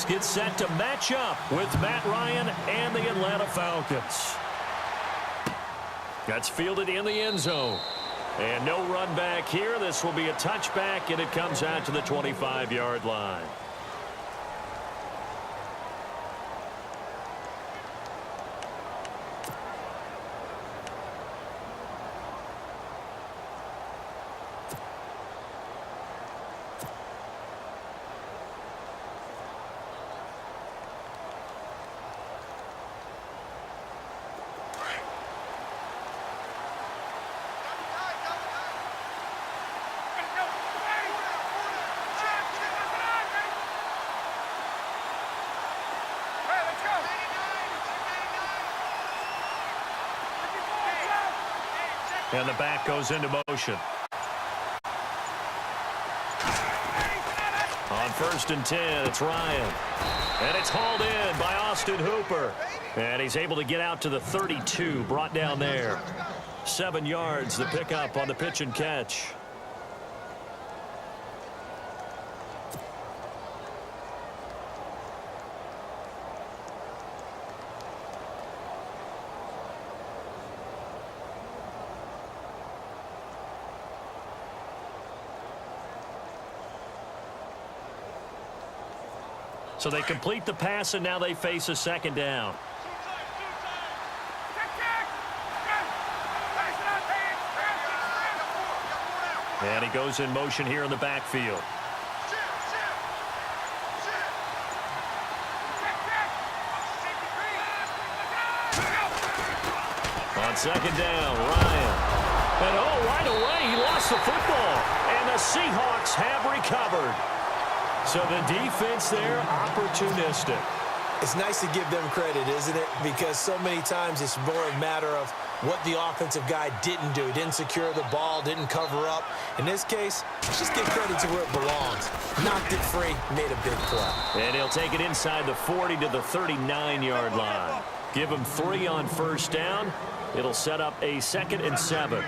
gets set to match up with Matt Ryan and the Atlanta Falcons. That's fielded in the end zone. And no run back here. This will be a touchback, and it comes out to the 25-yard line. And the back goes into motion. On 1st and 10, it's Ryan. And it's hauled in by Austin Hooper. And he's able to get out to the 32, brought down there. 7 yards, the pickup on the pitch and catch. So they complete the pass, and now they face a 2nd down. And he goes in motion here in the backfield. On 2nd down, Ryan. And right away, he lost the football. And the Seahawks have recovered. So the defense there, opportunistic. It's nice to give them credit, isn't it? Because so many times it's more a matter of what the offensive guy didn't do. Didn't secure the ball, didn't cover up. In this case, just give credit to where it belongs. Knocked it free, made a big play. And he'll take it inside the 40 to the 39-yard line. Give him 3 on 1st down. It'll set up a 2nd and 7.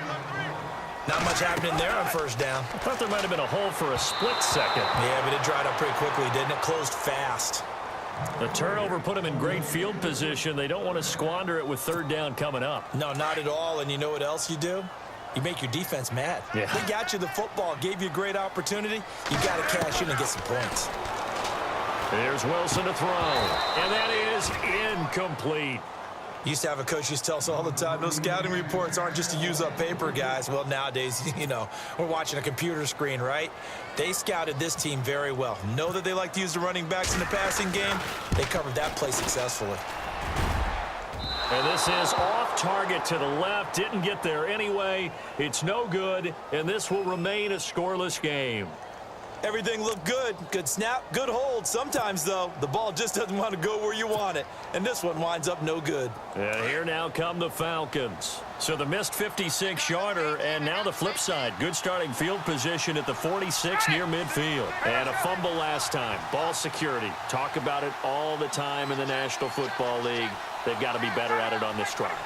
Not much happening there on 1st down. I thought there might have been a hole for a split second. Yeah, but it dried up pretty quickly, didn't it? Closed fast. The turnover put them in great field position. They don't want to squander it with 3rd down coming up. No, not at all. And you know what else you do? You make your defense mad. Yeah. They got you the football, gave you a great opportunity. You got to cash in and get some points. There's Wilson to throw. And that is incomplete. Used to have a coach used to tell us all the time, those scouting reports aren't just to use up paper, guys. Well, nowadays, we're watching a computer screen, right? They scouted this team very well. Know that they like to use the running backs in the passing game. They covered that play successfully. And this is off target to the left. Didn't get there anyway. It's no good, and this will remain a scoreless game. Everything looked good. Good snap, good hold. Sometimes, though, the ball just doesn't want to go where you want it. And this one winds up no good. And here now come the Falcons. So the missed 56-yarder, and now the flip side. Good starting field position at the 46 near midfield. And a fumble last time. Ball security. Talk about it all the time in the National Football League. They've got to be better at it on this drive.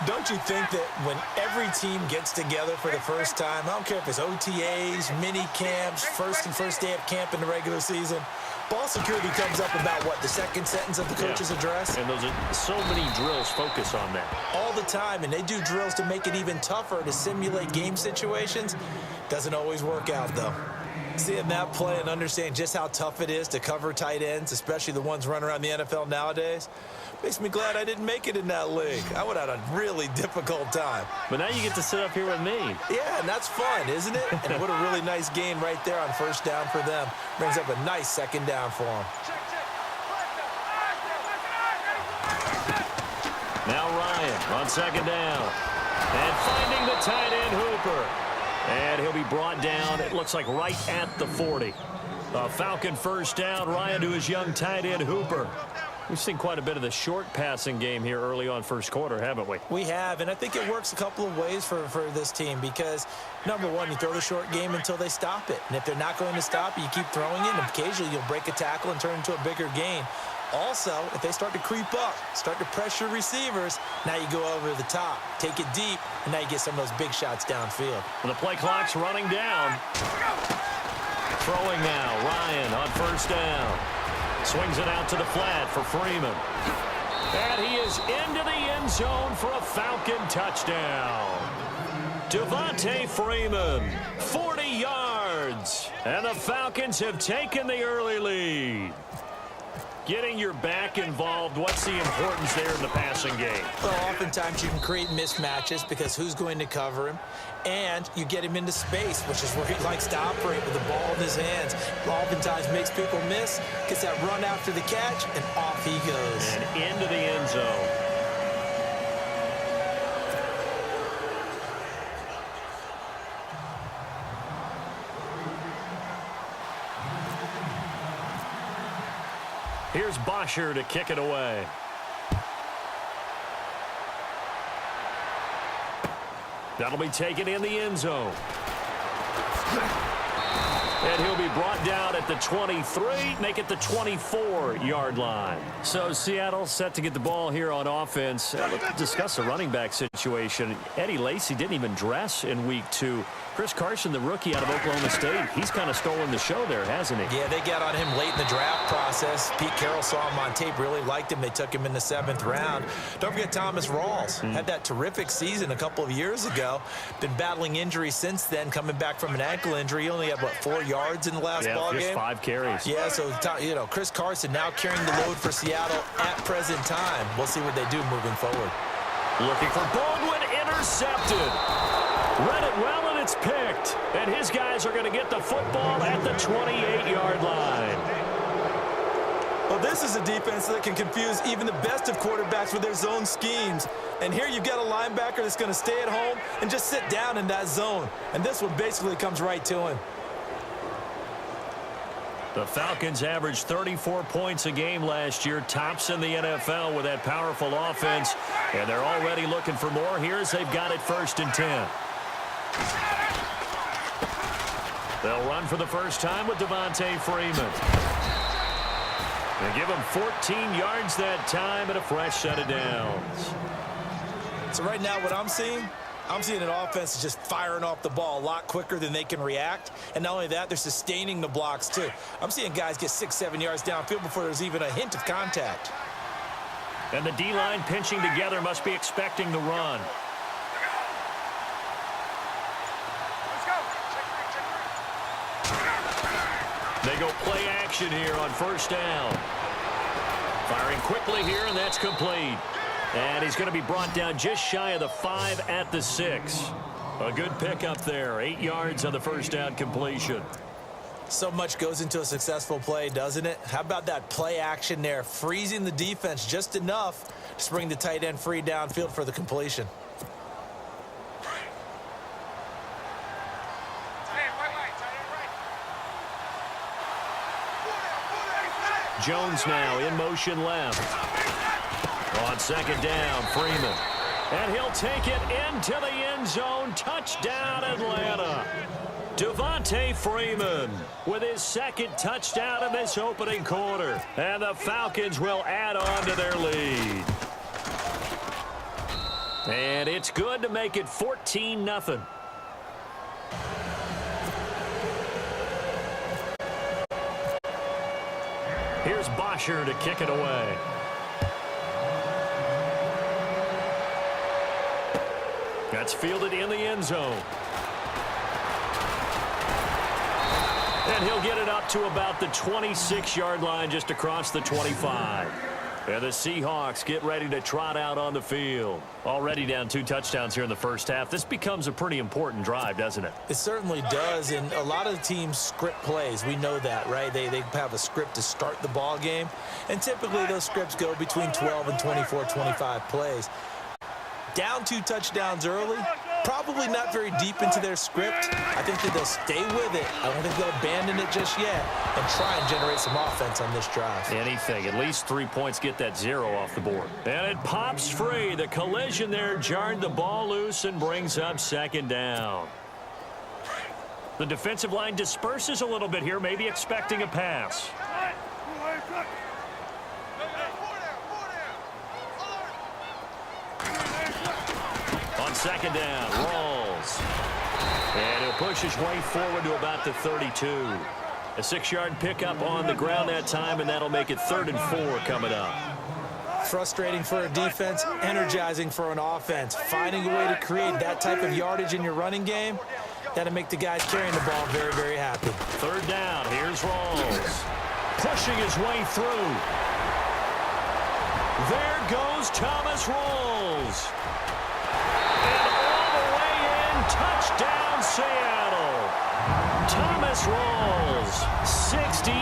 Don't you think that when every team gets together for the first time, I don't care if it's OTAs, mini camps, first day of camp in the regular season, ball security comes up about what, the 2nd sentence of the coach's address? And those are so many drills focus on that. All the time, and they do drills to make it even tougher to simulate game situations. Doesn't always work out, though. Seeing that play and understanding just how tough it is to cover tight ends, especially the ones running around the NFL nowadays, makes me glad I didn't make it in that league. I would have had a really difficult time. But now you get to sit up here with me. Yeah, and that's fun, isn't it? And what a really nice gain right there on 1st down for them. Brings up a nice 2nd down for them. Now Ryan on 2nd down. And finding the tight end Hooper. And he'll be brought down, it looks like right at the 40. A Falcon 1st down. Ryan to his young tight end Hooper. We've seen quite a bit of the short passing game here early on 1st quarter, haven't we? We have, and I think it works a couple of ways for this team because, number one, you throw the short game until they stop it. And if they're not going to stop it, you keep throwing it, and occasionally you'll break a tackle and turn it into a bigger gain. Also, if they start to creep up, start to pressure receivers, now you go over the top, take it deep, and now you get some of those big shots downfield. Well, the play clock's running down. Throwing now, Ryan on 1st down. Swings it out to the flat for Freeman. And he is into the end zone for a Falcon touchdown. Devontae Freeman, 40 yards. And the Falcons have taken the early lead. Getting your back involved, what's the importance there in the passing game? Well, oftentimes you can create mismatches because who's going to cover him? And you get him into space, which is where he likes to operate with the ball in his hands. Oftentimes makes people miss, gets that run after the catch, and off he goes. And into the end zone. Here's Bosher to kick it away. That'll be taken in the end zone. And he'll be brought down at the 23, make it the 24-yard line. So Seattle set to get the ball here on offense. Let's discuss the running back situation. Eddie Lacy didn't even dress in week 2. Chris Carson, the rookie out of Oklahoma State, he's kind of stolen the show there, hasn't he? Yeah, they got on him late in the draft process. Pete Carroll saw him on tape, really liked him. They took him in the 7th round. Don't forget Thomas Rawls. Had that terrific season a couple of years ago. Been battling injury since then, coming back from an ankle injury. He only had, 4 yards in the last ball game? Just 5 carries. Yeah, so, Chris Carson now carrying the load for Seattle at present time. We'll see what they do moving forward. Looking for Baldwin, intercepted. Read it well, and it's picked. And his guys are going to get the football at the 28-yard line. Well, this is a defense that can confuse even the best of quarterbacks with their zone schemes. And here you've got a linebacker that's going to stay at home and just sit down in that zone. And this one basically comes right to him. The Falcons averaged 34 points a game last year, tops in the NFL with that powerful offense. And they're already looking for more here as they've got it 1st and 10. They'll run for the first time with Devontae Freeman. They give him 14 yards that time and a fresh set of downs. So right now what I'm seeing an offense that's just firing off the ball a lot quicker than they can react. And not only that, they're sustaining the blocks too. I'm seeing guys get 6-7 yards downfield before there's even a hint of contact. And the D-line pinching together must be expecting the run. They go play action here on 1st down. Firing quickly here, and that's complete. And he's going to be brought down just shy of the 5 at the 6. A good pickup there. 8 yards on the 1st down completion. So much goes into a successful play, doesn't it? How about that play action there? Freezing the defense just enough to bring the tight end free downfield for the completion. Jones now in motion left. On 2nd down, Freeman. And he'll take it into the end zone. Touchdown, Atlanta. Devontae Freeman with his 2nd touchdown in this opening quarter. And the Falcons will add on to their lead. And it's good to make it 14-0. Here's Bosher to kick it away. That's fielded in the end zone. And he'll get it up to about the 26-yard line, just across the 25. And the Seahawks get ready to trot out on the field. Already down 2 touchdowns here in the 1st half. This becomes a pretty important drive, doesn't it? It certainly does, and a lot of the teams script plays. We know that, right? They have a script to start the ball game, and typically those scripts go between 12 and 24, 25 plays. Down 2 touchdowns early, probably not very deep into their script. I think that they'll stay with it. I don't think they'll abandon it just yet and try and generate some offense on this drive. Anything. At least 3 points, get that 0 off the board. And it pops free. The collision there jarred the ball loose and brings up 2nd down. The defensive line disperses a little bit here, maybe expecting a pass. On 2nd down, Rawls. And he'll push his way forward to about the 32. A 6-yard pickup on the ground that time, and that'll make it 3rd and 4 coming up. Frustrating for a defense, energizing for an offense. Finding a way to create that type of yardage in your running game, that'll make the guys carrying the ball very, very happy. 3rd down, here's Rawls. Pushing his way through. There goes Thomas Rawls. And all the way in, touchdown Seattle. Thomas Rawls, 68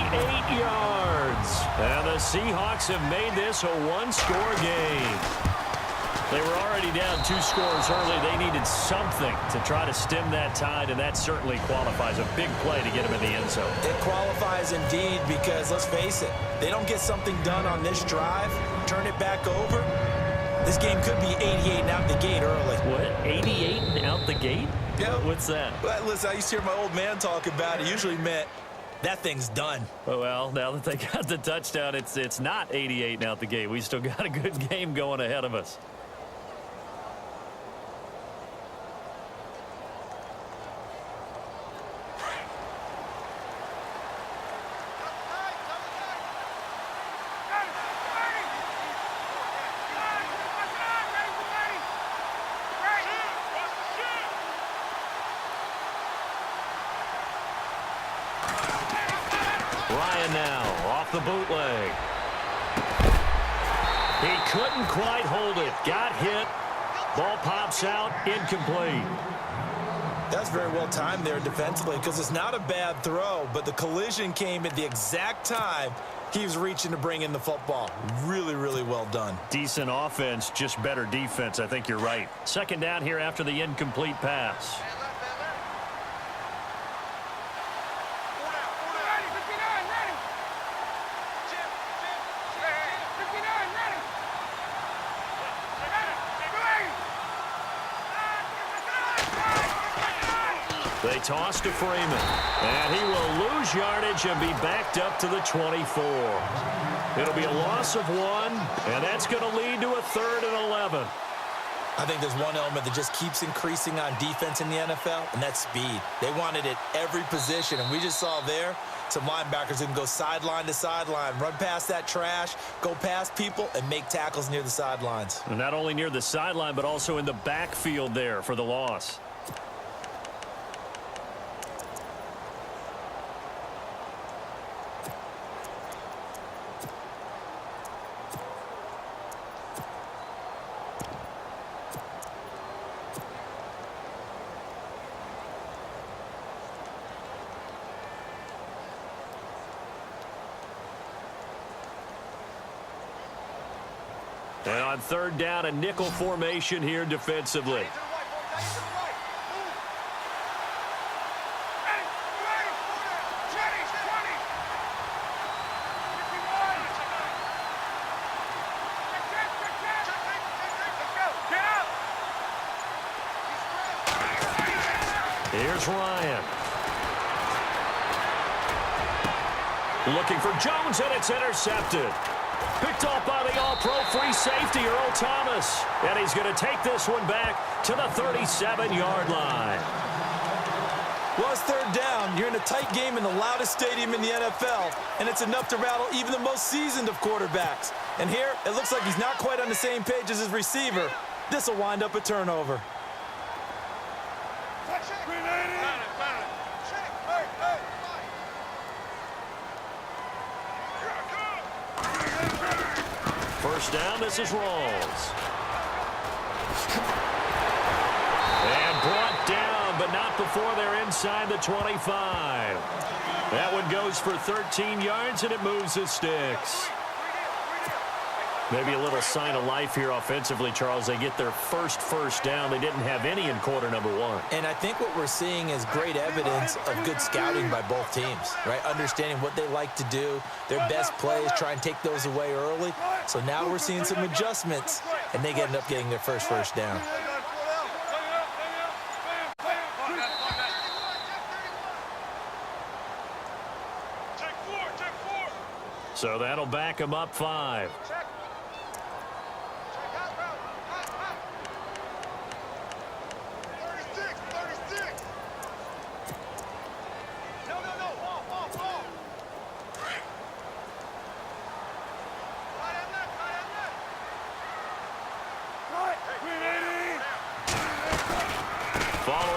yards. And the Seahawks have made this a one-score game. They were already down 2 scores early. They needed something to try to stem that tide, and that certainly qualifies. A big play to get them in the end zone. It qualifies indeed because, let's face it, they don't get something done on this drive, turn it back over, this game could be 88 and out the gate early. What? 88 and out the gate? Yeah. What's that? Well, listen, I used to hear my old man talk about it. Usually meant that thing's done. Well, now that they got the touchdown, it's not 88 and out the gate. We still got a good game going ahead of us. Ryan now off the bootleg. He couldn't quite hold it. Got hit. Ball pops out. Incomplete. That's very well timed there defensively because it's not a bad throw, but the collision came at the exact time he was reaching to bring in the football. Really, really well done. Decent offense, just better defense. I think you're right. 2nd down here after the incomplete pass. They toss to Freeman, and he will lose yardage and be backed up to the 24. It'll be a loss of 1, and that's going to lead to a 3rd and 11. I think there's one element that just keeps increasing on defense in the NFL, and that's speed. They want it at every position, and we just saw there some linebackers who can go sideline to sideline, run past that trash, go past people, and make tackles near the sidelines. And not only near the sideline, but also in the backfield there for the loss. And on 3rd down, a nickel formation here defensively. Here's Ryan. Looking for Jones, and it's intercepted. Picked off by the all-pro free safety, Earl Thomas. And he's going to take this one back to the 37-yard line. Well, it's 3rd down. You're in a tight game in the loudest stadium in the NFL, and it's enough to rattle even the most seasoned of quarterbacks. And here, it looks like he's not quite on the same page as his receiver. This will wind up a turnover. First down, this is Rawls. And brought down, but not before they're inside the 25. That one goes for 13 yards, and it moves the sticks. Maybe a little sign of life here offensively, Charles. They get their first down. They didn't have any in quarter number 1. And I think what we're seeing is great evidence of good scouting by both teams, right? Understanding what they like to do, their best plays, try and take those away early. So now we're seeing some adjustments, and they end up getting their first down. So that'll back them up 5.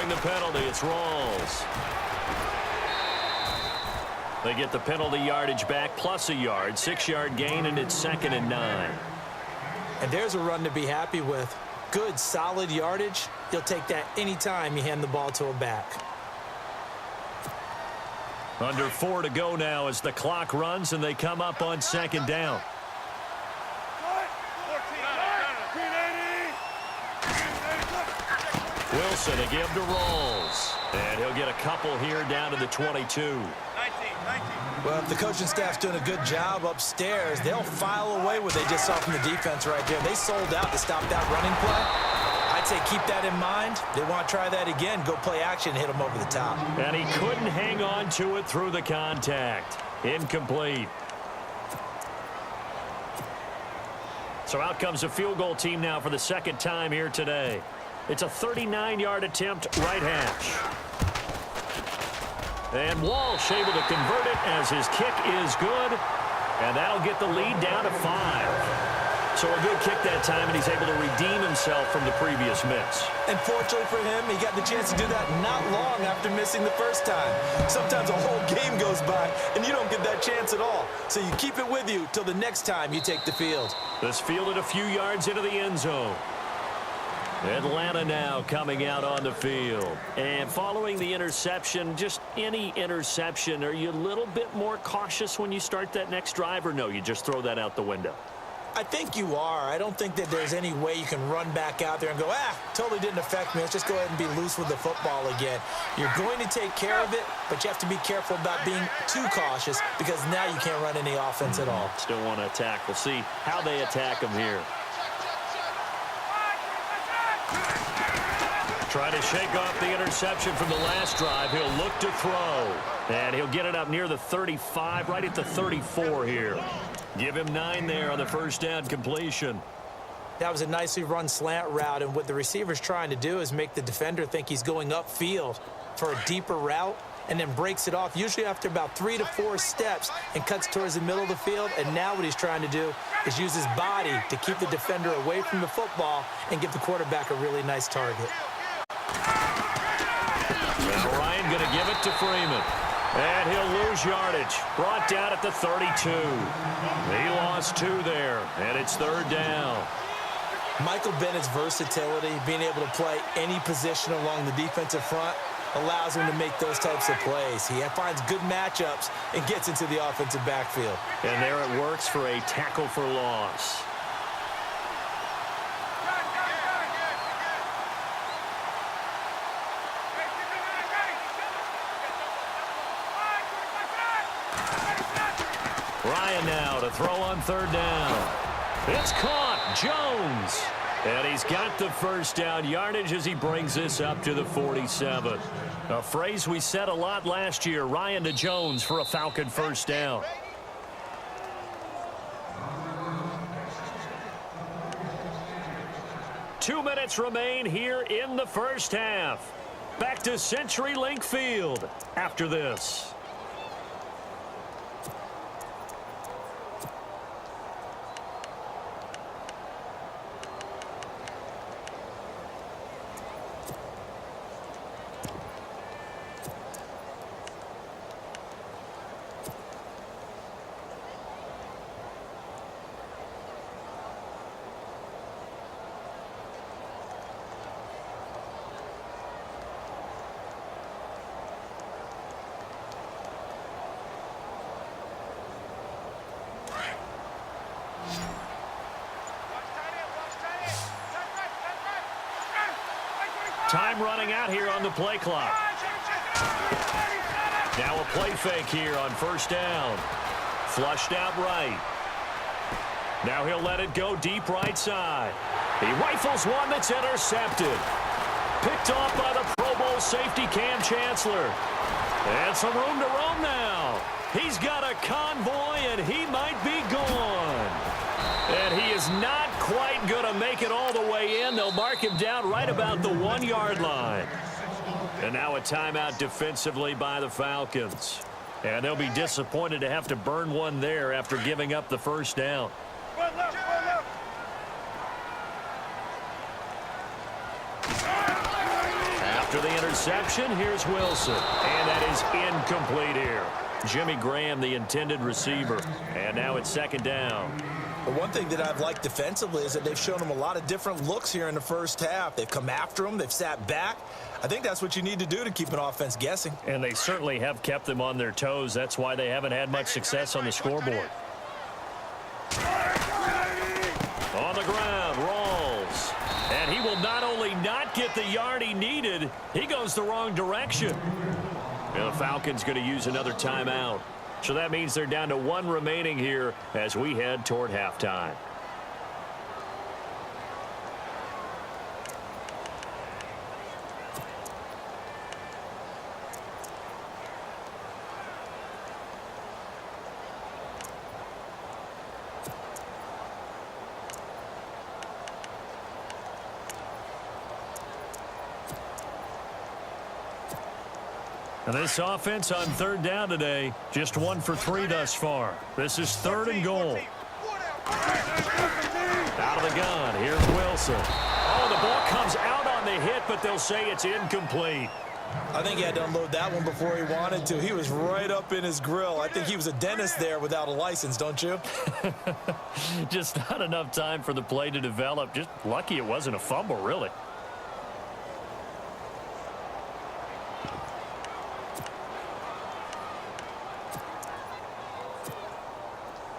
drawing the penalty. It's Rawls. They get the penalty yardage back plus a yard. 6-yard gain, and it's 2nd and 9. And there's a run to be happy with. Good, solid yardage. You'll take that anytime you hand the ball to a back. Under 4 to go now as the clock runs, and they come up on 2nd down. Wilson, a give to Rawls. And he'll get a couple here down to the 22. Well, if the coaching staff's doing a good job upstairs, they'll file away what they just saw from the defense right there. They sold out to stop that running play. I'd say keep that in mind. They want to try that again. Go play action and hit them over the top. And he couldn't hang on to it through the contact. Incomplete. So out comes a field goal team now for the 2nd time here today. It's a 39-yard attempt, right hash. And Walsh able to convert it as his kick is good. And that'll get the lead down to 5. So a good kick that time, and he's able to redeem himself from the previous miss. And fortunately for him, he got the chance to do that not long after missing the first time. Sometimes a whole game goes by, and you don't get that chance at all. So you keep it with you till the next time you take the field. This fielded a few yards into the end zone. Atlanta now coming out on the field. And following the interception, just any interception, are you a little bit more cautious when you start that next drive, or no, you just throw that out the window? I think you are. I don't think that there's any way you can run back out there and go, totally didn't affect me. Let's just go ahead and be loose with the football again. You're going to take care of it, but you have to be careful about being too cautious because now you can't run any offense at all. Still want to attack. We'll see how they attack him here. Try to shake off the interception from the last drive. He'll look to throw. And he'll get it up near the 35, right at the 34 here. Give him 9 there on the first down completion. That was a nicely run slant route, and what the receiver's trying to do is make the defender think he's going upfield for a deeper route and then breaks it off, usually after about 3 to 4 steps, and cuts towards the middle of the field. And now what he's trying to do is use his body to keep the defender away from the football and give the quarterback a really nice target. And Ryan going to give it to Freeman. And he'll lose yardage. Brought down at the 32. He lost 2 there, and it's 3rd down. Michael Bennett's versatility, being able to play any position along the defensive front, allows him to make those types of plays. He finds good matchups and gets into the offensive backfield. And there it works for a tackle for loss. Ryan now to throw on 3rd down. It's caught. Jones. And he's got the first down yardage as he brings this up to the 47. A phrase we said a lot last year. Ryan to Jones for a Falcon first down. Two minutes remain here in the first half. Back to CenturyLink Field after this. Time running out here on the play clock. Now a play fake here on first down. Flushed out right. Now he'll let it go deep right side. He rifles one that's intercepted. Picked off by the Pro Bowl safety Cam Chancellor. And some room to roam now. He's got a convoy, and he might be gone. And he is not quite going to make it all the way in. They'll mark him down right about the 1-yard line. And now a timeout defensively by the Falcons. And they'll be disappointed to have to burn one there after giving up the first down. After the interception, here's Wilson. And that is incomplete here. Jimmy Graham, the intended receiver. And now it's second down. But one thing that I've liked defensively is that they've shown them a lot of different looks here in the first half. They've come after them. They've sat back. I think that's what you need to do to keep an offense guessing. And they certainly have kept them on their toes. That's why they haven't had much success on the scoreboard. On the ground, Rawls. And he will not only not get the yard he needed, he goes the wrong direction. And the Falcons going to use another timeout. So that means they're down to one remaining here as we head toward halftime. And this offense on third down today, just 1 for 3 thus far. This is third and goal. Out of the gun, here's Wilson. Oh, the ball comes out on the hit, but they'll say it's incomplete. I think he had to unload that one before he wanted to. He was right up in his grill. I think he was a dentist there without a license, don't you? Just not enough time for the play to develop. Just lucky it wasn't a fumble, really.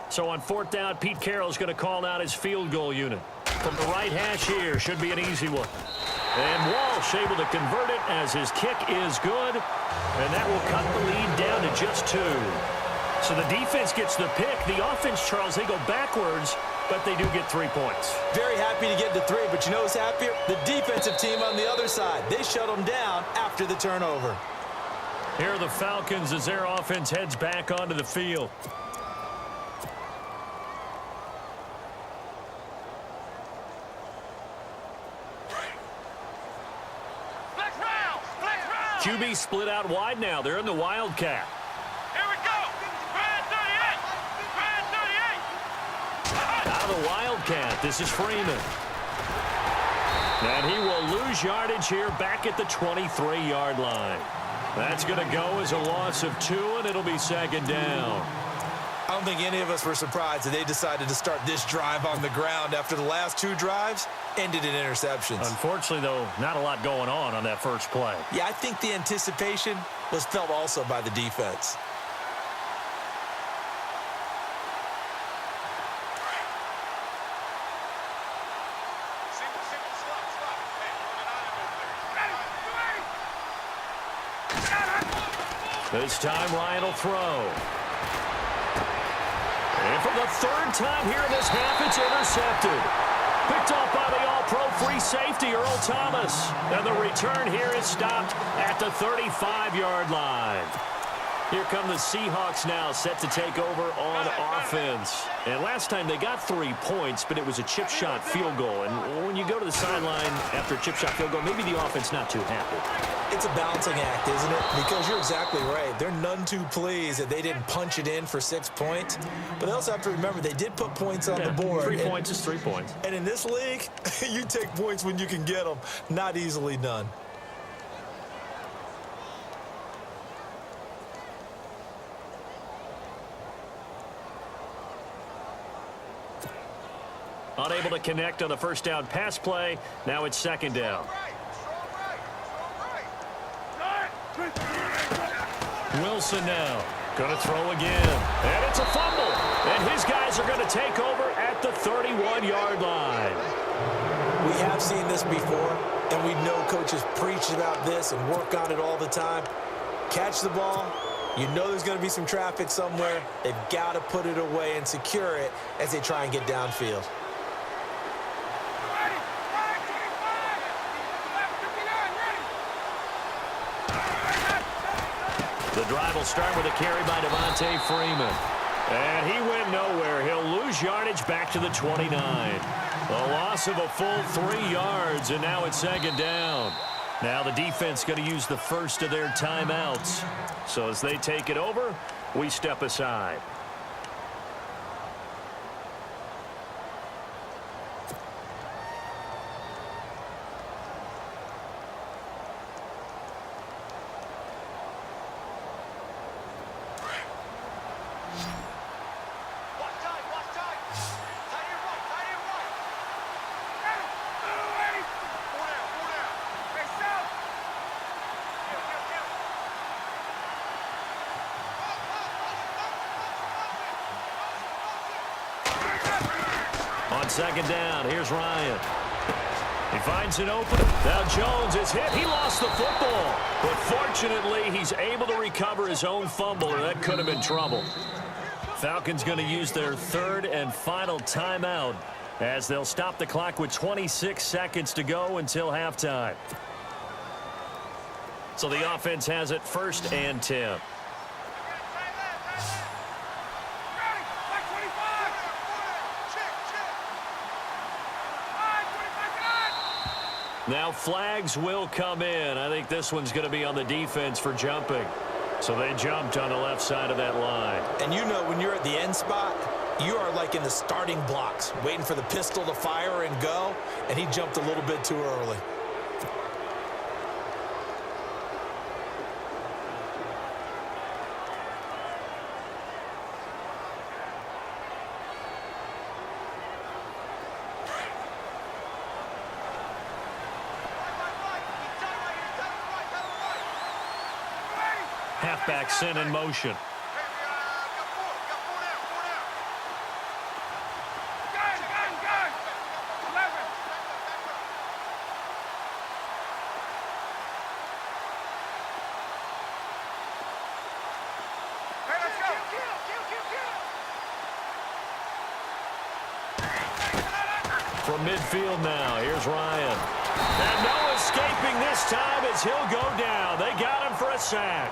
So on fourth down, Pete Carroll's going to call out his field goal unit. From the right hash here, should be an easy one. And Walsh able to convert it as his kick is good. And that will cut the lead down to just 2. So the defense gets the pick. The offense, Charles, they go backwards, but they do get 3 points. Very happy to get to 3, but you know who's happier? The defensive team on the other side. They shut them down after the turnover. Here are the Falcons as their offense heads back onto the field. QB split out wide now. They're in the Wildcat. Here we go. Brad 38. Out of the Wildcat, this is Freeman. And he will lose yardage here back at the 23-yard line. That's going to go as a loss of 2, and it'll be second down. I don't think any of us were surprised that they decided to start this drive on the ground after the last 2 drives ended in interceptions. Unfortunately, though, not a lot going on that first play. Yeah, I think the anticipation was felt also by the defense. This time, Ryan will throw. And for the 3rd time here in this half, it's intercepted. Picked off by the all-pro free safety, Earl Thomas. And the return here is stopped at the 35-yard line. Here come the Seahawks now, set to take over on offense. And last time they got 3 points, but it was a chip shot field goal. And when you go to the sideline after a chip shot field goal, maybe the offense not too happy. It's a balancing act, isn't it? Because you're exactly right. They're none too pleased that they didn't punch it in for 6 points. But they also have to remember they did put points on the board. 3 points is 3 points. And in this league, you take points when you can get them. Not easily done. Unable to connect on the first down pass play. Now it's second down. Wilson now. Going to throw again. And it's a fumble. And his guys are going to take over at the 31-yard line. We have seen this before, and we know coaches preach about this and work on it all the time. Catch the ball. You know there's going to be some traffic somewhere. They've got to put it away and secure it as they try and get downfield. The drive will start with a carry by Devontae Freeman. And he went nowhere. He'll lose yardage back to the 29. A loss of a full 3 yards, and now it's second down. Now the defense going to use the first of their timeouts. So as they take it over, we step aside. On second down, here's Ryan. He finds an opening. Now Jones is hit. He lost the football. But fortunately, he's able to recover his own fumble, or that could have been trouble. Falcons going to use their third and final timeout as they'll stop the clock with 26 seconds to go until halftime. So the offense has it 1st and 10. Now flags will come in. I think this one's going to be on the defense for jumping. So they jumped on the left side of that line. And you know when you're at the end spot, you are like in the starting blocks, waiting for the pistol to fire and go, and he jumped a little bit too early. Halfback sent in motion. From midfield now, here's Ryan. And no escaping this time as he'll go down. They got him for a sack.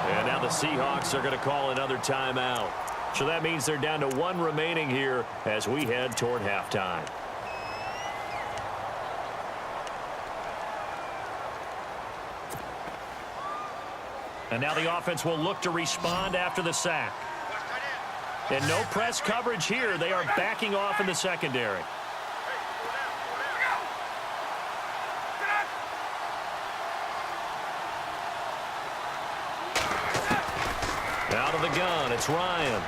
And now the Seahawks are going to call another timeout. So that means they're down to 1 remaining here as we head toward halftime. And now the offense will look to respond after the sack. And no press coverage here. They are backing off in the secondary. Out of the gun, it's Ryan.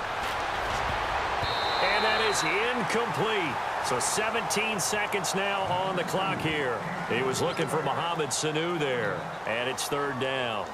And that is incomplete. So 17 seconds now on the clock here. He was looking for Mohamed Sanu there. And it's 3rd down.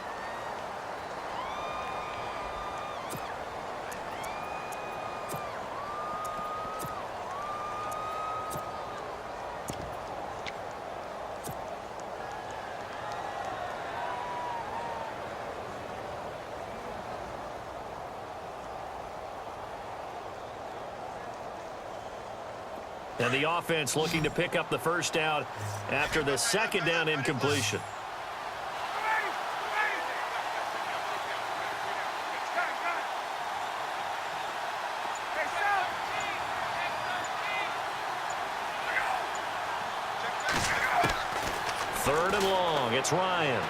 And the offense looking to pick up the 1st down after the 2nd down incompletion. Third and long, it's Ryan.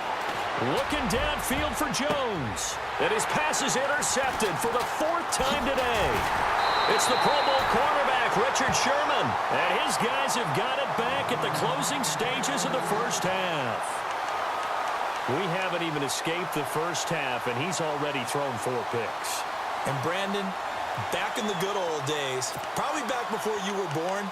Looking downfield for Jones. And his pass is intercepted for the 4th time today. It's the Pro Bowl quarterback, Richard Sherman. And his guys have got it back at the closing stages of the 1st half. We haven't even escaped the 1st half, and he's already thrown 4 picks. And Brandon, back in the good old days, probably back before you were born,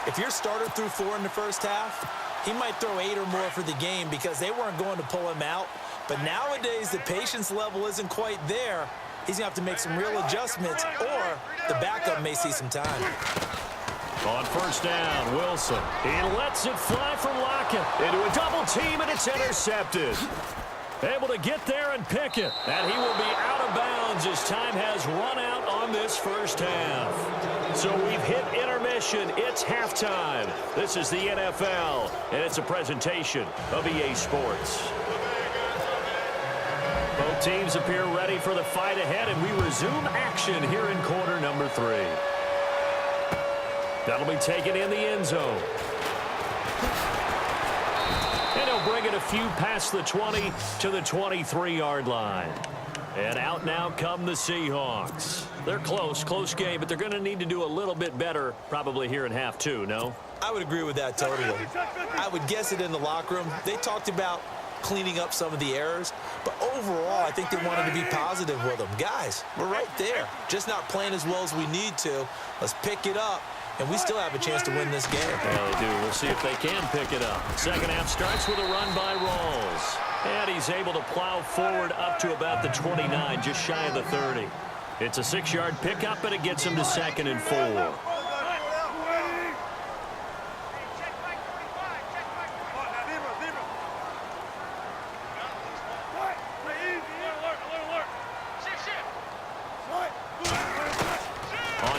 if your starter threw 4 in the 1st half, he might throw 8 or more for the game because they weren't going to pull him out. But nowadays, the patience level isn't quite there. He's going to have to make some real adjustments, or the backup may see some time. On 1st down, Wilson. He lets it fly from Lockett into a double team, and it's intercepted. Able to get there and pick it. And he will be out of bounds as time has run out on this 1st half. So we've hit intermission. It's halftime. This is the NFL, and it's a presentation of EA Sports. Both teams appear ready for the fight ahead, and we resume action here in quarter number 3. That'll be taken in the end zone. And he'll bring it a few past the 20 to the 23-yard line. And out now come the Seahawks. They're close game, but they're going to need to do a little bit better probably here in half 2, no? I would agree with that totally. I would guess it in the locker room. They talked about cleaning up some of the errors, but overall, I think they wanted to be positive with them. Guys, we're right there. Just not playing as well as we need to. Let's pick it up, and we still have a chance to win this game. Yeah, they do. We'll see if they can pick it up. 2nd half starts with a run by Rawls. And he's able to plow forward up to about the 29, just shy of the 30. It's a 6-yard pickup, and it gets him to 2nd and 4.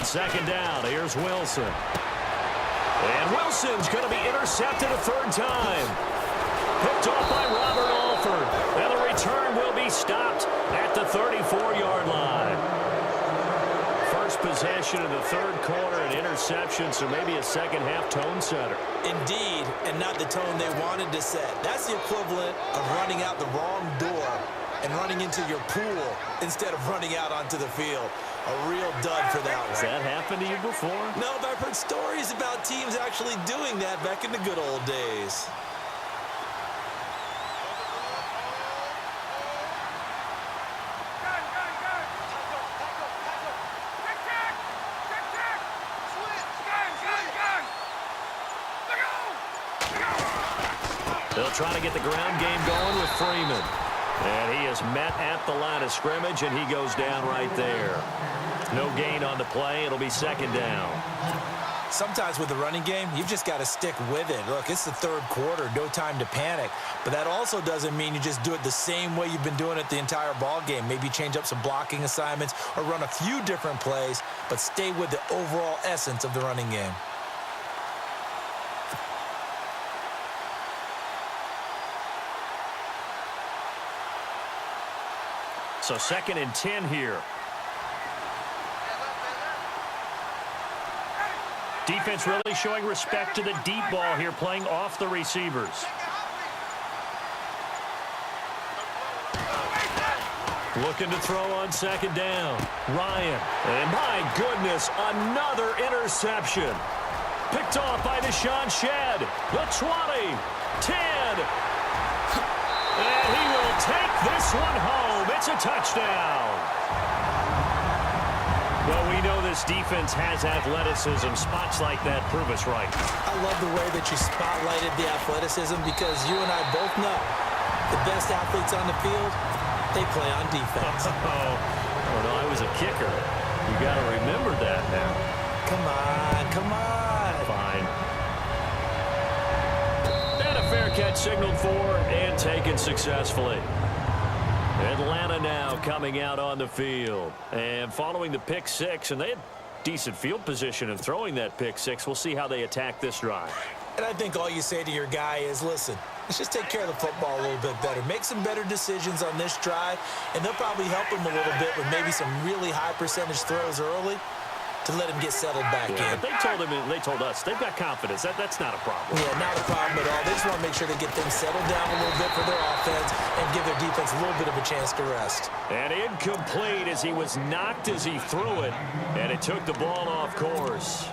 second down, here's Wilson. And Wilson's going to be intercepted a third time. Picked off by Robert Alford. And the return will be stopped at the 34-yard line. First possession of the third quarter, an interception, so maybe a second-half tone setter. Indeed, and not the tone they wanted to set. That's the equivalent of running out the wrong door and running into your pool instead of running out onto the field. A real dud for that one. Has that happened to you before? No, but I've heard stories about teams actually doing that back in the good old days. They'll try to get the ground game going with Freeman. And he is met at the line of scrimmage, and he goes down right there. No gain on the play. It'll be second down. Sometimes with the running game, you've just got to stick with it. Look, it's the third quarter, no time to panic. But that also doesn't mean you just do it the same way you've been doing it the entire ball game. Maybe change up some blocking assignments or run a few different plays, but stay with the overall essence of the running game. So 2nd and 10 here. Defense really showing respect to the deep ball here, playing off the receivers. Looking to throw on second down. Ryan. And my goodness, another interception. Picked off by Deshaun Shedd. The 20, 10. And he will take this one home. It's a touchdown. Well, we know this defense has athleticism. Spots like that prove us right. I love the way that you spotlighted the athleticism because you and I both know the best athletes on the field, they play on defense. Oh, no, I was a kicker. You got to remember that now. Come on, come on. Fine. And a fair catch signaled for and taken successfully. Atlanta now coming out on the field. And following the pick six, and they had decent field position in throwing that pick six. We'll see how they attack this drive. And I think all you say to your guy is, listen, let's just take care of the football a little bit better. Make some better decisions on this drive, and they'll probably help him a little bit with maybe some really high percentage throws early to let him get settled back in. But they told us they've got confidence. That's not a problem. Yeah, not a problem at all. They just want to make sure they get things settled down a little bit for their offense and give their defense a little bit of a chance to rest. And incomplete as he was knocked as he threw it, and it took the ball off course.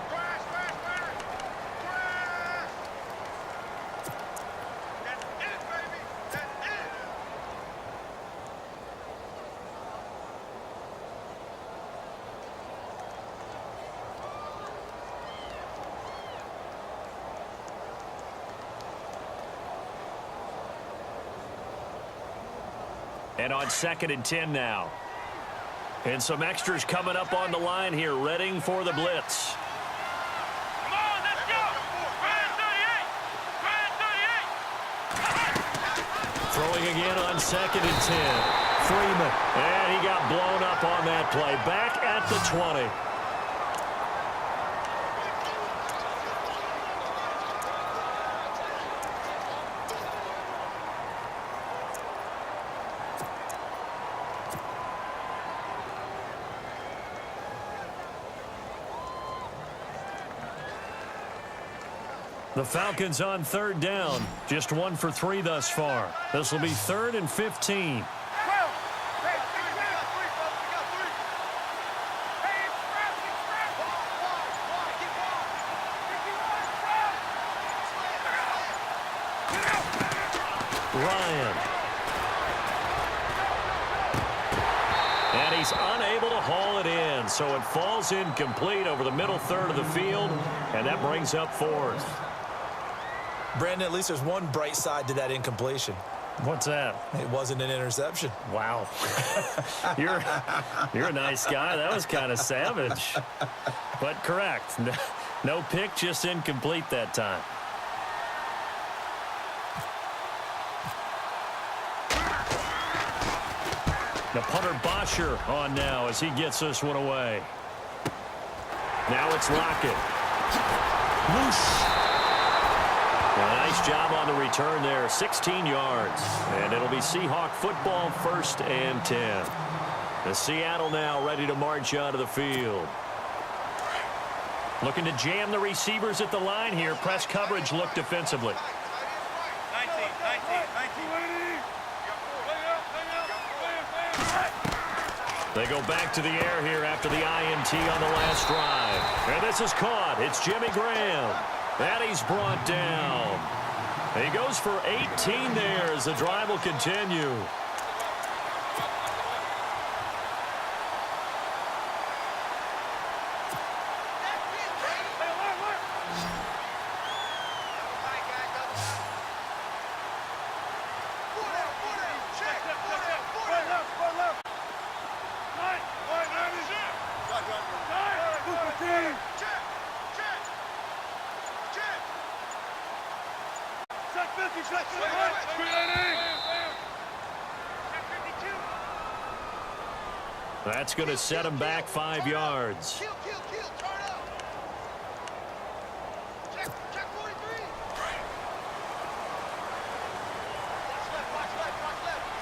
And on 2nd and 10 now. And some extras coming up on the line here, readying for the blitz. Come on, let's go! Brand 38! Brand 38! Throwing again on 2nd and 10. Freeman. And he got blown up on that play. Back at the 20. The Falcons on 3rd down. Just 1 for 3 thus far. This will be 3rd and 15. Ryan. And he's unable to haul it in, so it falls incomplete over the middle third of the field, and that brings up 4th. Brandon, at least there's one bright side to that incompletion. What's that? It wasn't an interception. Wow. You're a nice guy. That was kind of savage. But correct. No pick, just incomplete that time. The punter Bosher on now as he gets this one away. Now it's Lockett. Whoosh. A nice job on the return there, 16 yards. And it'll be Seahawk football, 1st and 10. The Seattle now ready to march onto the field. Looking to jam the receivers at the line here. Press coverage look defensively. 19. They go back to the air here after the INT on the last drive. And this is caught. It's Jimmy Graham. And he's brought down. He goes for 18 there as the drive will continue. That's going to set him back 5 yards. Turn up. Check 43. Watch left.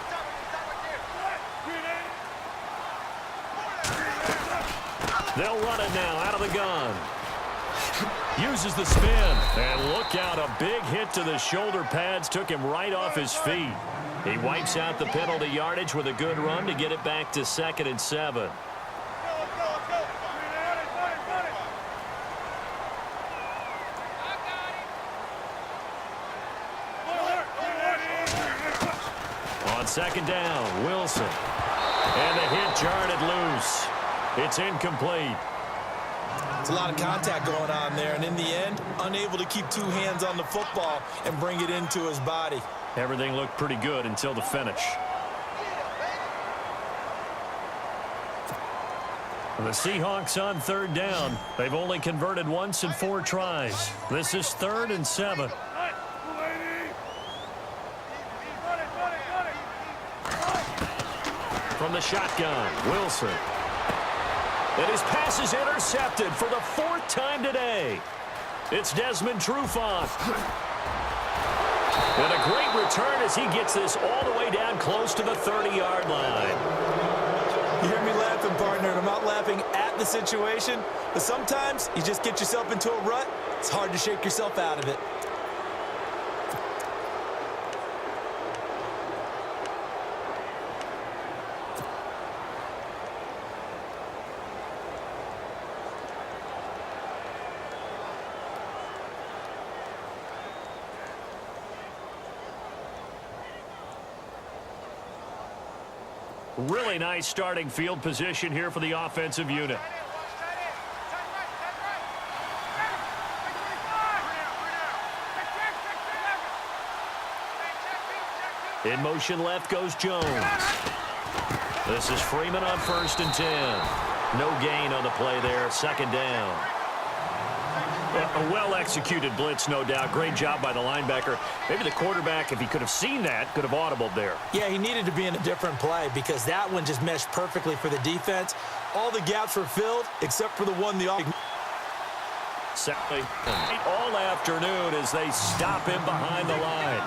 Stop right there. They'll run it now out of the gun. Uses the spin. And look out, a big hit to the shoulder pads took him right off his feet. He wipes out the penalty yardage with a good run to get it back to 2nd and 7. Let's go. On 2nd down, Wilson. And the hit jarred it loose. It's incomplete. It's a lot of contact going on there, and in the end, unable to keep 2 hands on the football and bring it into his body. Everything looked pretty good until the finish. The Seahawks on 3rd down. They've only converted once in 4 tries. This is 3rd and 7. From the shotgun, Wilson. And his pass is intercepted for the 4th time today. It's Desmond Trufant. And a great return as he gets this all the way down close to the 30-yard line. You hear me laughing, partner, and I'm not laughing at the situation, but sometimes you just get yourself into a rut. It's hard to shake yourself out of it. Really nice starting field position here for the offensive unit. In motion left goes Jones. This is Freeman on 1st and 10. No gain on the play there, 2nd down. A well-executed blitz, no doubt. Great job by the linebacker. Maybe the quarterback, if he could have seen that, could have audibled there. Yeah, he needed to be in a different play because that one just meshed perfectly for the defense. All the gaps were filled except for the one the offense. All afternoon as they stop him behind the line.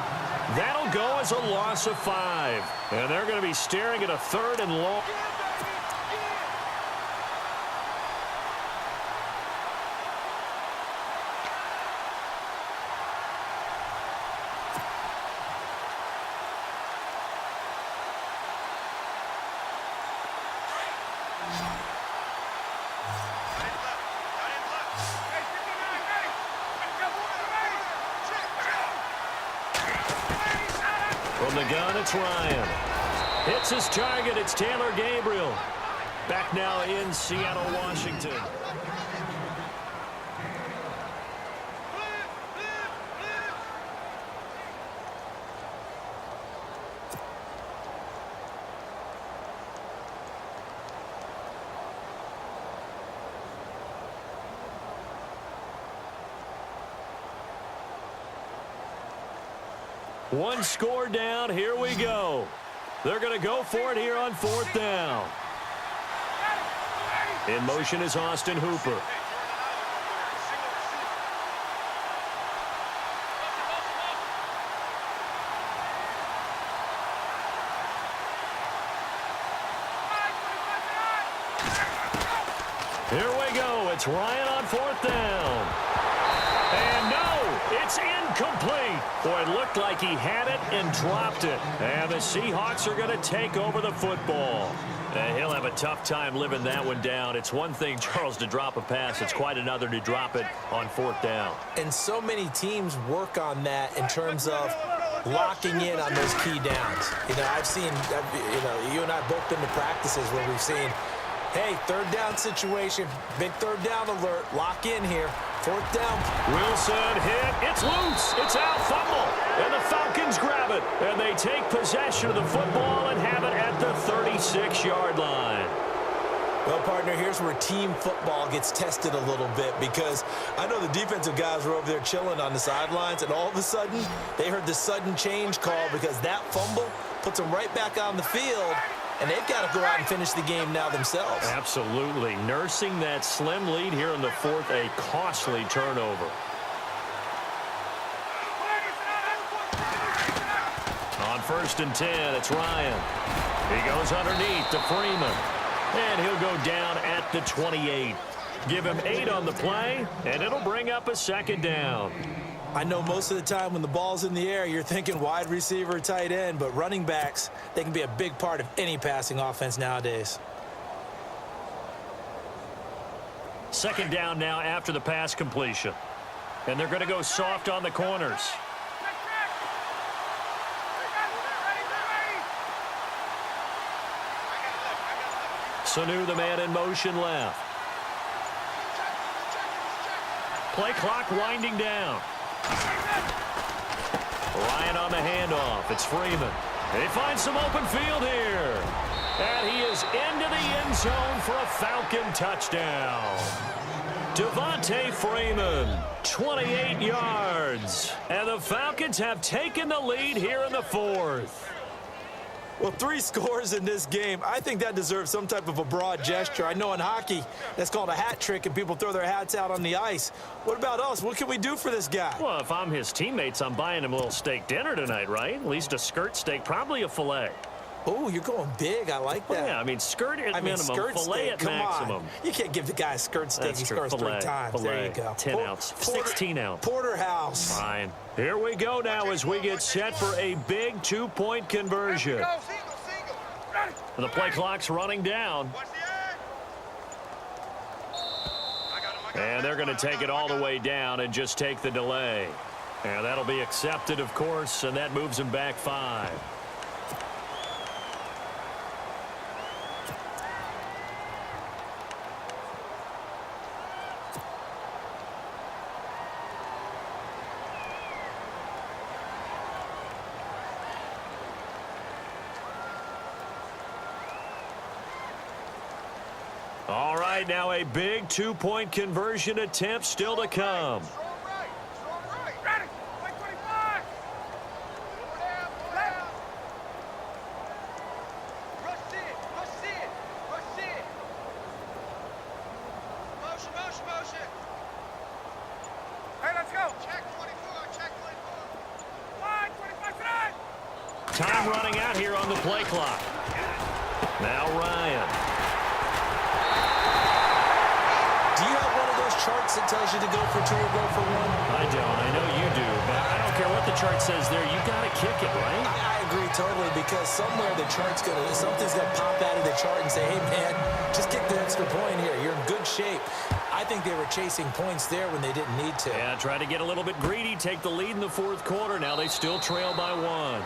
That'll go as a loss of 5. And they're going to be staring at a 3rd and long. From the gun, it's Ryan. Hits his target. It's Taylor Gabriel. Back now in Seattle, Washington. One score down. Here we go. They're going to go for it here on 4th down. In motion is Austin Hooper. It's Ryan on 4th down. And no, it's incomplete. Boy, it looked like he had it and dropped it. And the Seahawks are going to take over the football. And he'll have a tough time living that one down. It's one thing, Charles, to drop a pass. It's quite another to drop it on 4th down. And so many teams work on that in terms of locking in on those key downs. I've seen, you and I have both been to practices where we've seen, hey, 3rd down situation, big 3rd down alert, lock in here, 4th down. Wilson hit, it's loose, it's out, fumble, and the Falcons grab it, and they take possession of the football and have it at the 36-yard line. Well, partner, here's where team football gets tested a little bit, because I know the defensive guys were over there chilling on the sidelines, and all of a sudden, they heard the sudden change call because that fumble puts them right back on the field, and they've got to go out and finish the game now themselves. Absolutely. Nursing that slim lead here in the 4th, a costly turnover. On 1st and 10, it's Ryan. He goes underneath to Freeman. And he'll go down at the 28. Give him 8 on the play, and it'll bring up a 2nd down. I know most of the time when the ball's in the air, you're thinking wide receiver, tight end, but running backs, they can be a big part of any passing offense nowadays. 2nd down now after the pass completion. And they're going to go soft on the corners. Sanu, the man in motion left. Play clock winding down. Ryan on the handoff. It's Freeman. He finds some open field here. And he is into the end zone for a Falcon touchdown. Devontae Freeman, 28 yards. And the Falcons have taken the lead here in the 4th. Well, 3 scores in this game. I think that deserves some type of a broad gesture. I know in hockey, that's called a hat trick, and people throw their hats out on the ice. What about us? What can we do for this guy? Well, if I'm his teammates, I'm buying him a little steak dinner tonight, right? At least a skirt steak, probably a filet. Oh, you're going big. I like that. Well, yeah, I mean, skirt at minimum, skirt filet steak, at come maximum. on. You can't give the guy a skirt steak. That's He true. scores Filet, 3 times. filet, There you go. 10 ounce, 16 ounce. Porterhouse. Fine. Here we go now as we get set for a big 2-point conversion. And the play clock's running down. And they're going to take it all the way down and just take the delay. And that'll be accepted, of course, and that moves them back 5. All right, now a big 2-point conversion attempt still to come. Ready. Play 25. Rush it. Motion. Hey, let's go. Check 24. Line 25 tonight. Time running out here on the play clock. Now Ryan. Do you have one of those charts that tells you to go for 2 or go for 1? I don't. I know you do, but I don't care what the chart says there. You got to kick it, right? I agree totally, because somewhere something's gonna pop out of the chart and say, hey man, just kick the extra point here. You're in good shape. I think they were chasing points there when they didn't need to. Yeah, try to get a little bit greedy, take the lead in the 4th quarter. Now they still trail by 1.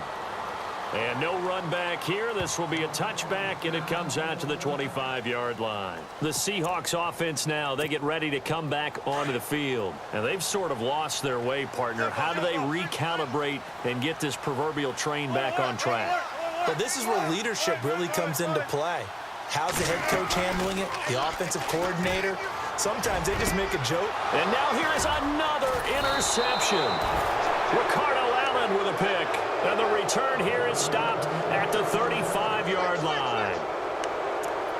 And no run back here. This will be a touchback, and it comes out to the 25-yard line. The Seahawks offense now, they get ready to come back onto the field. And they've sort of lost their way, partner. How do they recalibrate and get this proverbial train back on track? But this is where leadership really comes into play. How's the head coach handling it? The offensive coordinator? Sometimes they just make a joke. And now here is another interception. Ricardo Allen with a pick. And the return here is stopped at the 35-yard line.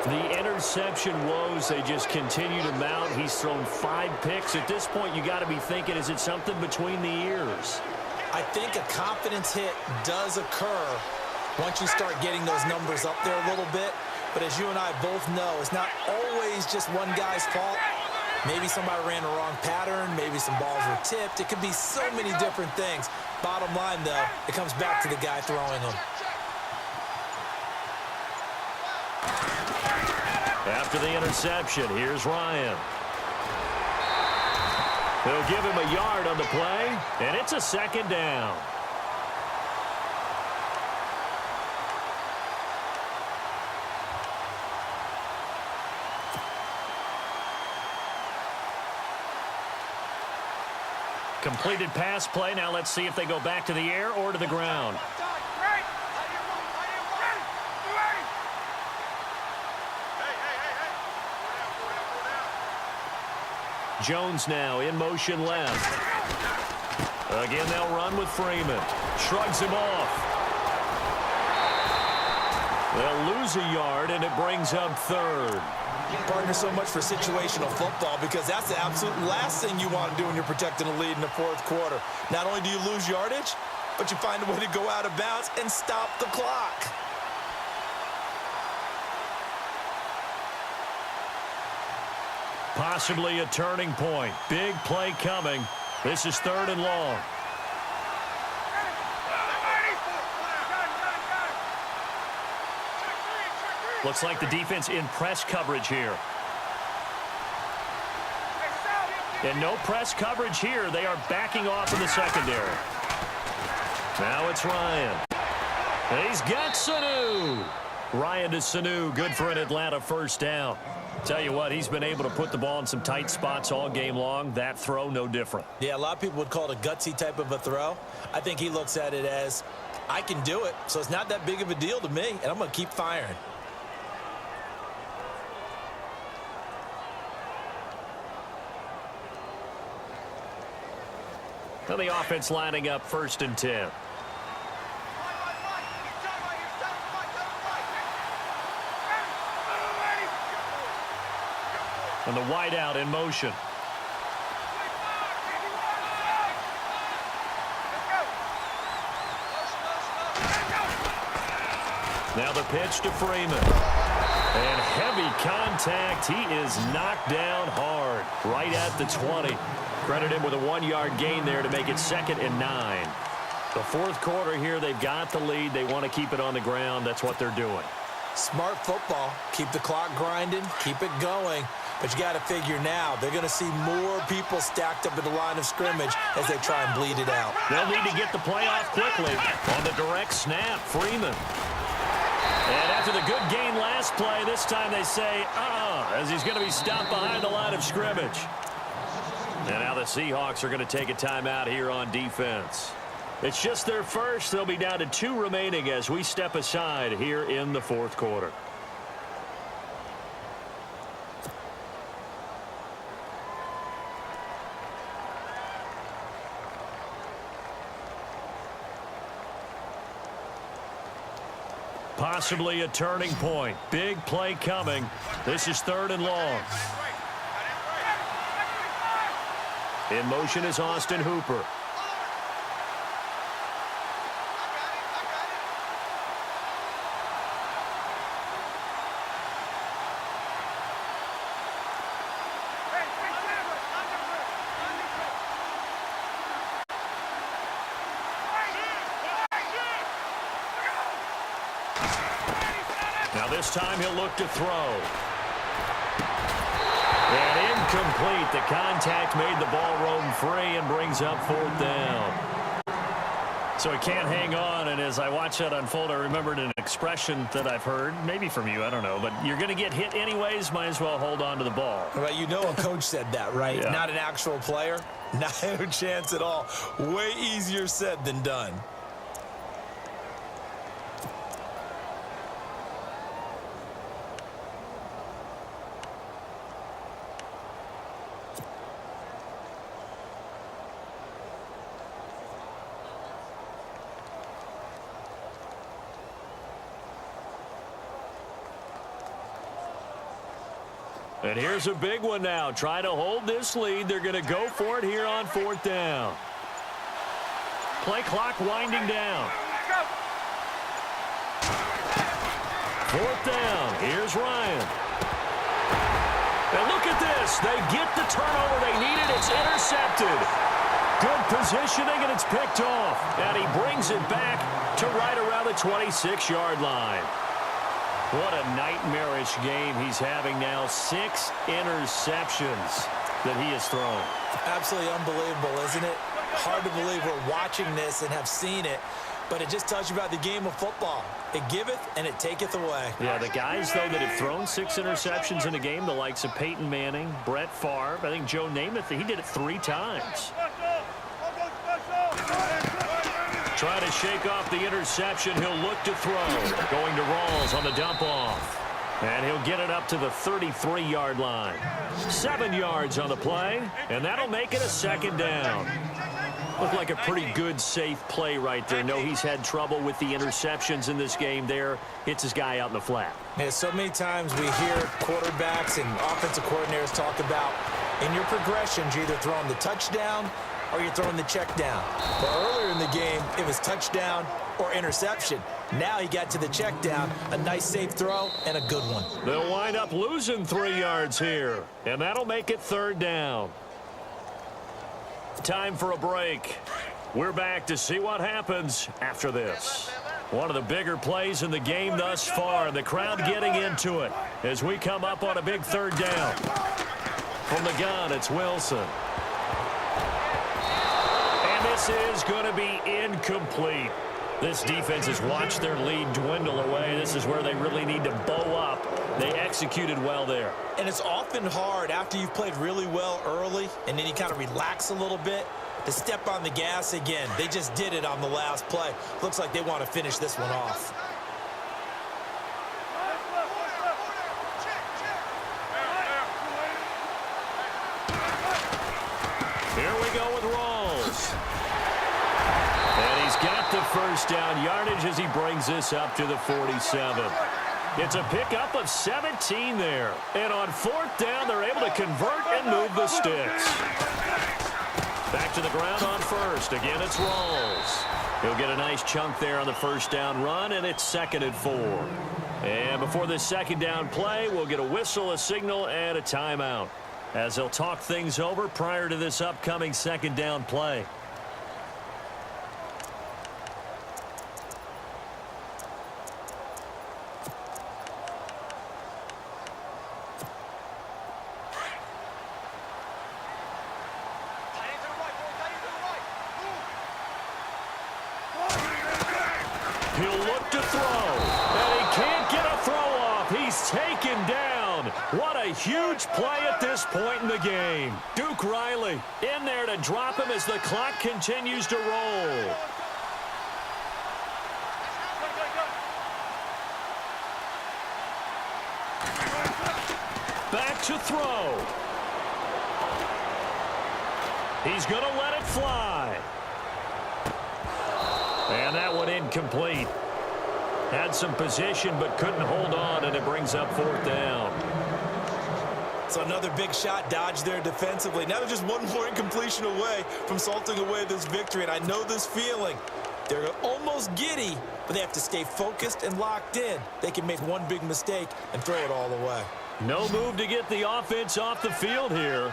The interception woes, they just continue to mount. He's thrown 5 picks. At this point, you got to be thinking, is it something between the ears? I think a confidence hit does occur once you start getting those numbers up there a little bit. But as you and I both know, it's not always just one guy's fault. Maybe somebody ran the wrong pattern. Maybe some balls were tipped. It could be so many different things. Bottom line, though, it comes back to the guy throwing them. After the interception, here's Ryan. They'll give him a yard on the play, and it's a second down. Completed pass play. Now let's see if they go back to the air or to the ground. Jones now in motion left. Again, they'll run with Freeman. Shrugs him off. They'll lose a yard, and it brings up third. Partner, so much for situational football because that's the absolute last thing you want to do when you're protecting a lead in the fourth quarter. Not only do you lose yardage, but you find a way to go out of bounds and stop the clock. Possibly a turning point. Big play coming. This is 3rd and long. Looks like the defense in press coverage here. And no press coverage here. They are backing off in the secondary. Now it's Ryan. And he's got Sanu. Ryan to Sanu. Good for an Atlanta first down. Tell you what, he's been able to put the ball in some tight spots all game long. That throw, no different. Yeah, a lot of people would call it a gutsy type of a throw. I think he looks at it as, I can do it, so it's not that big of a deal to me, and I'm going to keep firing. Now the offense lining up 1st and 10. And the wideout in motion. Now the pitch to Freeman. And heavy contact. He is knocked down hard. Right at the 20. Credit him with a 1-yard gain there to make it 2nd and 9. The fourth quarter here, they've got the lead. They want to keep it on the ground. That's what they're doing. Smart football. Keep the clock grinding. Keep it going. But you got to figure now, they're going to see more people stacked up at the line of scrimmage as they try and bleed it out. They'll need to get the play off quickly. On the direct snap, Freeman. And after the good gain last play, this time they say, as he's going to be stopped behind the line of scrimmage. And now the Seahawks are going to take a timeout here on defense. It's just their first. They'll be down to 2 remaining as we step aside here in the fourth quarter. Possibly a turning point. Big play coming. This is 3rd and long. In motion is Austin Hooper. Now this time he'll look to throw. And incomplete. The contact made the ball roam free and brings up 4th down. So he can't hang on, and as I watch that unfold, I remembered an expression that I've heard, maybe from you, I don't know, but you're going to get hit anyways, might as well hold on to the ball. Well, you know a coach said that, right? Yeah. Not an actual player. Not a chance at all. Way easier said than done. And here's a big one now. Trying to hold this lead. They're going to go for it here on 4th down. Play clock winding down. 4th down. Here's Ryan. And look at this. They get the turnover they needed. It's intercepted. Good positioning, and it's picked off. And he brings it back to right around the 26-yard line. What a nightmarish game he's having now. 6 interceptions that he has thrown. Absolutely unbelievable, isn't it? Hard to believe we're watching this and have seen it, but it just tells you about the game of football. It giveth and it taketh away. Yeah, the guys, though, that have thrown 6 interceptions in a game, the likes of Peyton Manning, Brett Favre, I think Joe Namath, he did it 3 times. Trying to shake off the interception. He'll look to throw. Going to Rawls on the dump-off. And he'll get it up to the 33-yard line. 7 yards on the play, and that'll make it a 2nd down. Looked like a pretty good, safe play right there. No, he's had trouble with the interceptions in this game there. Hits his guy out in the flat. Yeah, so many times we hear quarterbacks and offensive coordinators talk about in your progressions, you're either throwing the touchdown or you're throwing the check down. But earlier in the game, it was touchdown or interception. Now he got to the check down, a nice safe throw, and a good one. They'll wind up losing 3 yards here, and that'll make it 3rd down. Time for a break. We're back to see what happens after this. One of the bigger plays in the game thus far, and the crowd getting into it as we come up on a big 3rd down. From the gun, it's Wilson. This is going to be incomplete. This defense has watched their lead dwindle away. This is where they really need to bow up. They executed well there. And it's often hard after you've played really well early and then you kind of relax a little bit to step on the gas again. They just did it on the last play. Looks like they want to finish this one off. Here we go with Rawls. And he's got the 1st down yardage as he brings this up to the 47. It's a pickup of 17 there. And on 4th down, they're able to convert and move the sticks. Back to the ground on 1st. Again, it's Rawls. He'll get a nice chunk there on the 1st down run, and it's 2nd and 4. And before this 2nd down play, we'll get a whistle, a signal, and a timeout, as they'll talk things over prior to this upcoming 2nd down play. He'll look to throw, and he can't get a throw off. He's taken down. What a huge play at this point in the game. Duke Riley in there to drop him as the clock continues to roll. Back to throw. He's going to let it fly. And that one incomplete. Had some position but couldn't hold on, and it brings up 4th down. So another big shot dodged there defensively. Now they're just one more incompletion away from salting away this victory, and I know this feeling. They're almost giddy, but they have to stay focused and locked in. They can make one big mistake and throw it all away. No move to get the offense off the field here.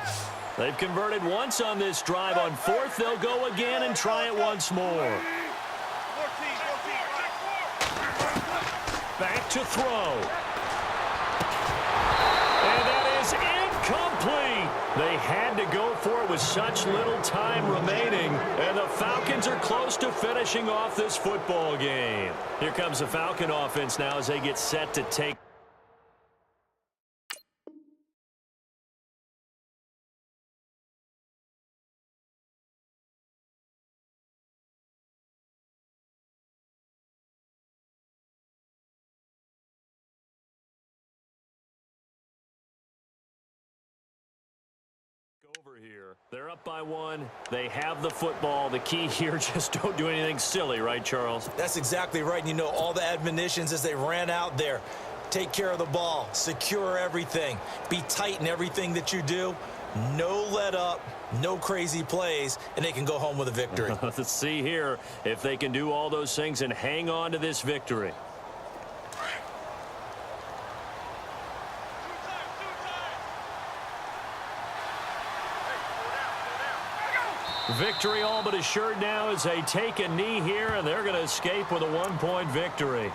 They've converted once on this drive. On 4th, they'll go again and try it once more. Back to throw. And that is incomplete. They had to go for it with such little time remaining, and the Falcons are close to finishing off this football game. Here comes the Falcon offense now as they get set to take. Over here. They're up by 1. They have the football. The key here, just don't do anything silly, right, Charles? That's exactly right. And you know, all the admonitions as they ran out there. Take care of the ball. Secure everything. Be tight in everything that you do. No let up. No crazy plays. And they can go home with a victory. Let's see here if they can do all those things and hang on to this victory. Victory all but assured now as they take a knee here, and they're going to escape with a 1-point victory.